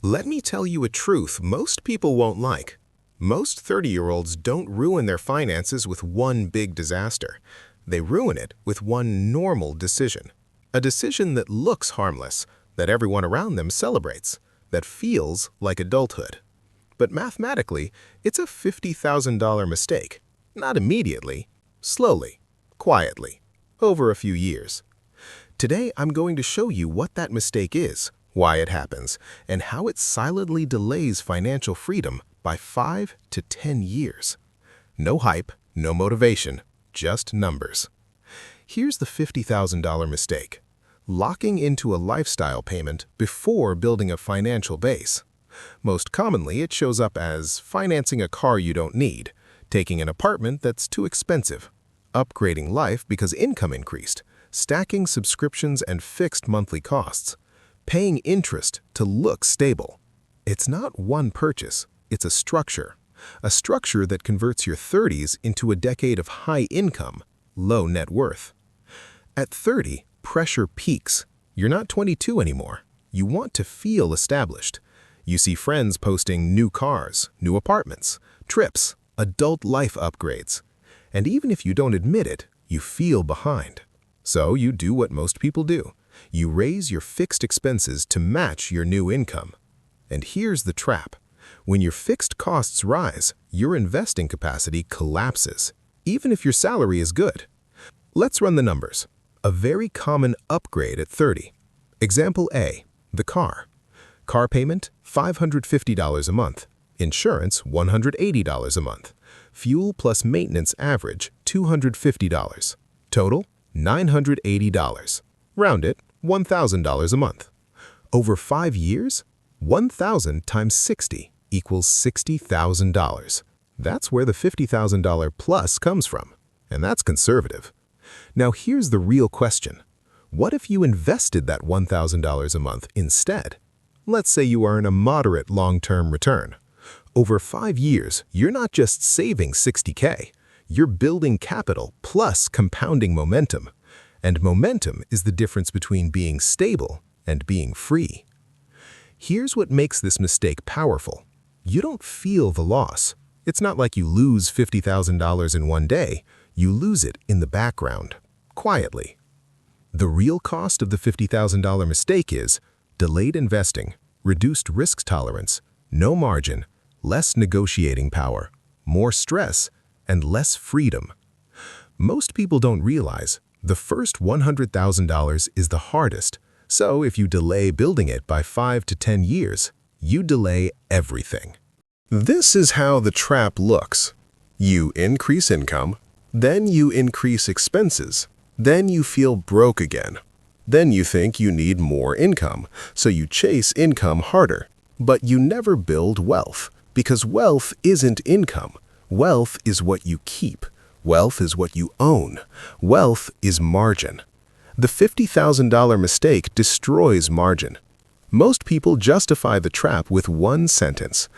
Let me tell you a truth most people won't like. Most 30-year-olds don't ruin their finances with one big disaster. They ruin it with one normal decision. A decision that looks harmless, that everyone around them celebrates, that feels like adulthood. But mathematically, it's a $50,000 mistake. Not immediately, slowly, quietly, over a few years. Today, I'm going to show you what that mistake is, why it happens, and how it silently delays financial freedom by 5 to 10 years. No hype, no motivation, just numbers. Here's the $50,000 mistake: locking into a lifestyle payment before building a financial base. Most commonly, it shows up as financing a car you don't need, taking an apartment that's too expensive, upgrading life because income increased, stacking subscriptions and fixed monthly costs, paying interest to look stable. It's not one purchase, it's a structure that converts your 30s into a decade of high income, low net worth. At 30, pressure peaks. You're not 22 anymore. You want to feel established. You see friends posting new cars, new apartments, trips, adult life upgrades. And even if you don't admit it, you feel behind. So you do what most people do. You raise your fixed expenses to match your new income. And here's the trap. When your fixed costs rise, your investing capacity collapses, even if your salary is good. Let's run the numbers. A very common upgrade at 30. Example A, the car. Car payment, $550 a month. Insurance, $180 a month. Fuel plus maintenance average, $250. Total, $980. Round it, $1,000 a month. Over 5 years, 1,000 times 60 equals $60,000. That's where the $50,000 plus comes from, and that's conservative. Now here's the real question. What if you invested that $1,000 a month instead? Let's say you earn a moderate long-term return. Over 5 years, you're not just saving $60K, you're building capital plus compounding momentum. And momentum is the difference between being stable and being free. Here's what makes this mistake powerful. You don't feel the loss. It's not like you lose $50,000 in one day. You lose it in the background, quietly. The real cost of the $50,000 mistake is delayed investing, reduced risk tolerance, no margin, less negotiating power, more stress, and less freedom. Most people don't realize the first $100,000 is the hardest, so if you delay building it by 5 to 10 years, you delay everything. This is how the trap looks. You increase income, then you increase expenses, then you feel broke again. Then you think you need more income, so you chase income harder. But you never build wealth, because wealth isn't income. Wealth is what you keep. Wealth is what you own. Wealth is margin. The $50,000 mistake destroys margin. Most people justify the trap with one sentence: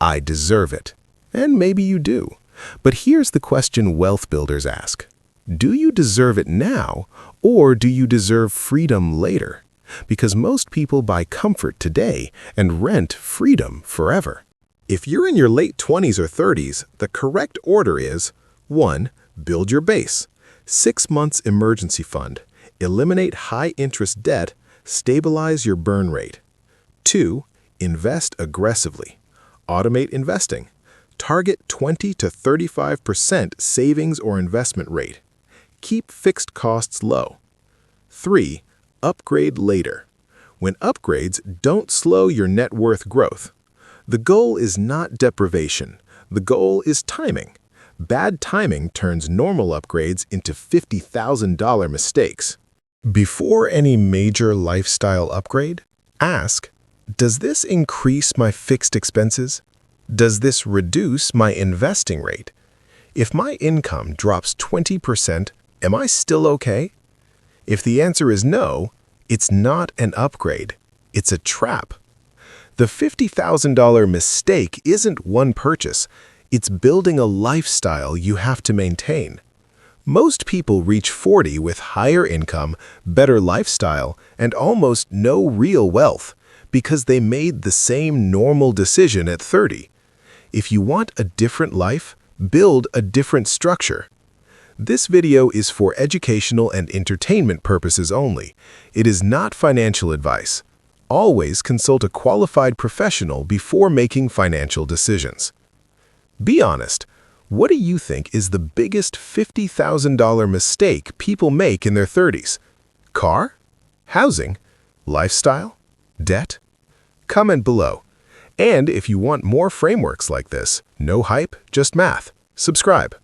I deserve it. And maybe you do. But here's the question wealth builders ask. Do you deserve it now, or do you deserve freedom later? Because most people buy comfort today and rent freedom forever. If you're in your late 20s or 30s, the correct order is: 1. Build your base. 6 months emergency fund. Eliminate high-interest debt. Stabilize your burn rate. 2. Invest aggressively. Automate investing. Target 20 to 35% savings or investment rate. Keep fixed costs low. 3. Upgrade later. When upgrades don't slow your net worth growth. The goal is not deprivation. The goal is timing. Bad timing turns normal upgrades into $50,000 mistakes. Before any major lifestyle upgrade, ask, does this increase my fixed expenses? Does this reduce my investing rate? If my income drops 20%, am I still okay? If the answer is no, it's not an upgrade. It's a trap. The $50,000 mistake isn't one purchase. It's building a lifestyle you have to maintain. Most people reach 40 with higher income, better lifestyle, and almost no real wealth because they made the same normal decision at 30. If you want a different life, build a different structure. This video is for educational and entertainment purposes only. It is not financial advice. Always consult a qualified professional before making financial decisions. Be honest. What do you think is the biggest $50,000 mistake people make in their 30s? Car? Housing? Lifestyle? Debt? Comment below. And if you want more frameworks like this, no hype, just math. Subscribe.